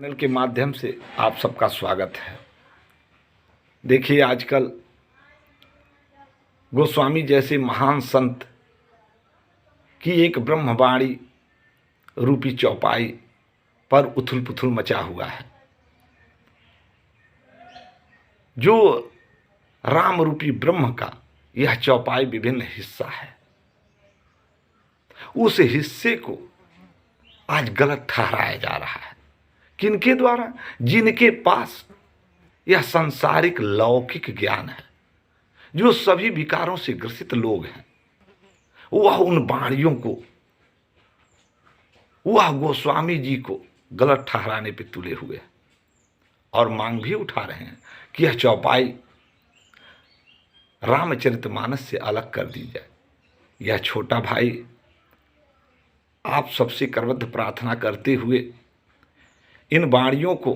Channel के माध्यम से आप सबका स्वागत है। देखिए, आजकल गोस्वामी जैसे महान संत की एक ब्रह्मवाणी रूपी चौपाई पर उथल पुथल मचा हुआ है। जो राम रूपी ब्रह्म का यह चौपाई विभिन्न हिस्सा है, उस हिस्से को आज गलत ठहराया जा रहा है। किनके द्वारा? जिनके पास यह सांसारिक लौकिक ज्ञान है, जो सभी विकारों से ग्रसित लोग हैं, वह उन वाणियों को, वह गोस्वामी जी को गलत ठहराने पे तुले हुए हैं और मांग भी उठा रहे हैं कि यह चौपाई रामचरितमानस से अलग कर दी जाए। यह छोटा भाई आप सबसे करबद्ध प्रार्थना करते हुए इन वाणियों को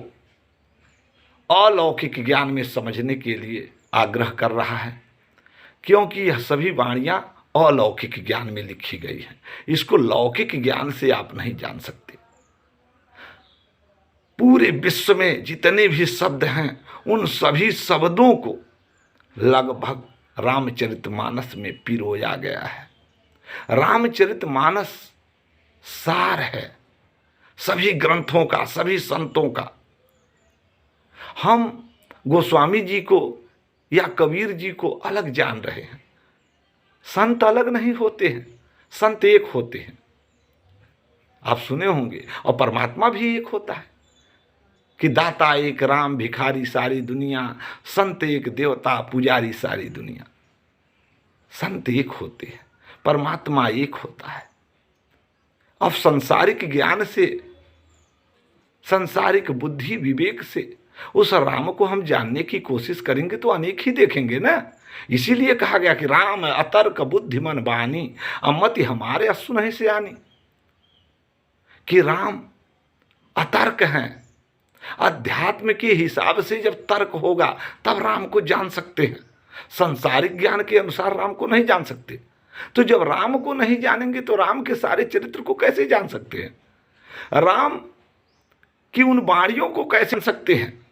अलौकिक ज्ञान में समझने के लिए आग्रह कर रहा है, क्योंकि यह सभी वाणियां अलौकिक ज्ञान में लिखी गई हैं। इसको लौकिक ज्ञान से आप नहीं जान सकते। पूरे विश्व में जितने भी शब्द हैं, उन सभी शब्दों को लगभग रामचरितमानस में पिरोया गया है। रामचरितमानस सार है सभी ग्रंथों का, सभी संतों का। हम गोस्वामी जी को या कबीर जी को अलग जान रहे हैं। संत अलग नहीं होते हैं, संत एक होते हैं। आप सुने होंगे, और परमात्मा भी एक होता है कि दाता एक राम, भिखारी सारी दुनिया, संत एक देवता, पुजारी सारी दुनिया। संत एक होते हैं, परमात्मा एक होता है। अब सांसारिक ज्ञान से, सांसारिक बुद्धि विवेक से उस राम को हम जानने की कोशिश करेंगे तो अनेक ही देखेंगे ना। इसीलिए कहा गया कि राम अतर्क बुद्धिमन बानी, अमति हमारे असुन से आनी। कि राम अतर्क हैं। अध्यात्म के हिसाब से जब तर्क होगा तब राम को जान सकते हैं। सांसारिक ज्ञान के अनुसार राम को नहीं जान सकते। तो जब राम को नहीं जानेंगे तो राम के सारे चरित्र को कैसे जान सकते हैं? राम कि उन वाणियों को कैसे जान सकते हैं?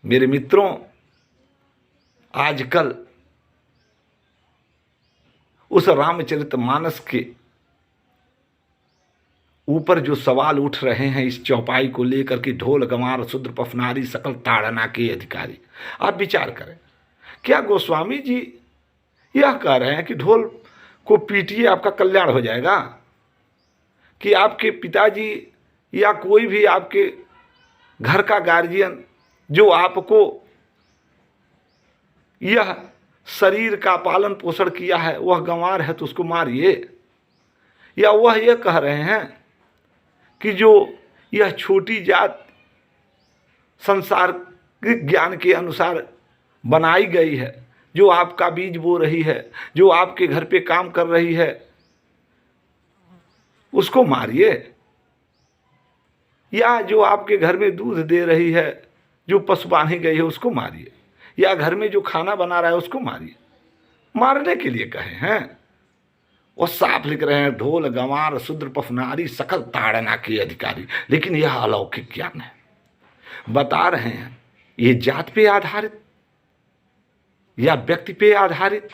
मेरे मित्रों, आजकल उस रामचरितमानस के ऊपर जो सवाल उठ रहे हैं इस चौपाई को लेकर के, ढोल गंवार शूद्र पफनारी सकल ताड़ना के अधिकारी, आप विचार करें। क्या गोस्वामी जी यह कह रहे हैं कि ढोल को पीटिए आपका कल्याण हो जाएगा? कि आपके पिताजी या कोई भी आपके घर का गार्जियन जो आपको यह शरीर का पालन पोषण किया है वह गंवार है तो उसको मारिए? या वह यह कह रहे हैं कि जो यह छोटी जात संसार ज्ञान के अनुसार बनाई गई है, जो आपका बीज बो रही है, जो आपके घर पे काम कर रही है, उसको मारिए? या जो आपके घर में दूध दे रही है, जो पशु बांधी गई है, उसको मारिए? या घर में जो खाना बना रहा है उसको मारिए? मारने के लिए कहे हैं। वो साफ लिख रहे हैं, ढोल गंवार शूद्र पफनारी सकल ताड़ना के अधिकारी। लेकिन यह अलौकिक ज्ञान है। बता रहे हैं ये जात पे आधारित या व्यक्ति पे आधारित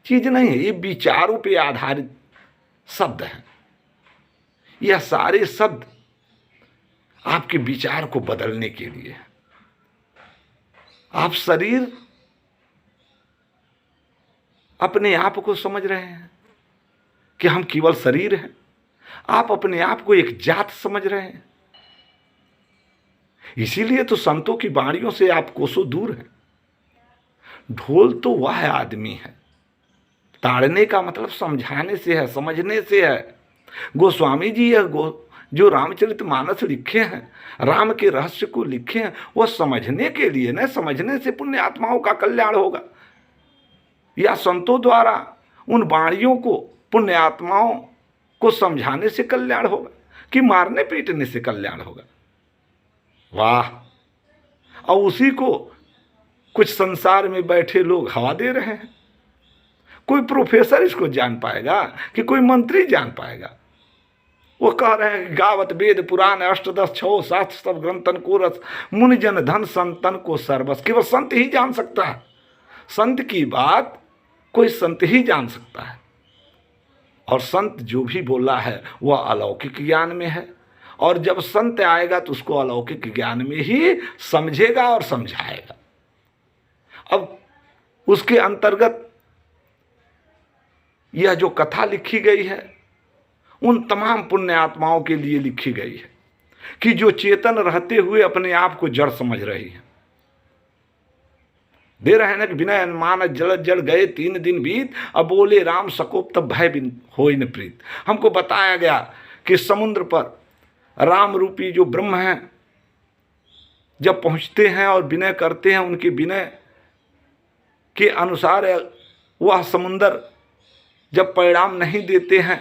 चीज नहीं है, ये विचारों पे आधारित शब्द है। यह सारे शब्द आपके विचार को बदलने के लिए। आप शरीर अपने आप को समझ रहे हैं कि हम केवल शरीर हैं। आप अपने आप को एक जात समझ रहे हैं। इसीलिए तो संतों की वाणियों से आप कोसों दूर हैं। ढोल तो वह आदमी है, ताड़ने का मतलब समझाने से है, समझने से है। गोस्वामी जी यह जो रामचरितमानस लिखे हैं, राम के रहस्य को लिखे हैं, वह समझने के लिए न, समझने से पुण्य आत्माओं का कल्याण होगा। या संतों द्वारा उन वाणियों को पुण्य आत्माओं को समझाने से कल्याण होगा कि मारने पीटने से कल्याण होगा? वाह! और उसी को कुछ संसार में बैठे लोग हवा दे रहे हैं। कोई प्रोफेसर इसको जान पाएगा कि कोई मंत्री जान पाएगा? वो कह रहे हैं कि गावत वेद पुराण अष्टदश छो शास्त्र सब ग्रंथन को रस मुनि जन धन संतन को सर्वस। केवल संत ही जान सकता है, संत की बात कोई संत ही जान सकता है। और संत जो भी बोला है वह अलौकिक ज्ञान में है, और जब संत आएगा तो उसको अलौकिक ज्ञान में ही समझेगा और समझाएगा। अब उसके अंतर्गत यह जो कथा लिखी गई है उन तमाम पुण्य आत्माओं के लिए लिखी गई है कि जो चेतन रहते हुए अपने आप को जड़ समझ रही है। दे रहे हैं कि बिना मान जल जड़ गए 3 दिन बीत, अब बोले राम सकोप तब भय बिन होई न प्रीत। हमको बताया गया कि समुद्र पर राम रूपी जो ब्रह्म हैं जब पहुंचते हैं और विनय करते हैं, उनके विनय के अनुसार वह समुंदर जब परिणाम नहीं देते हैं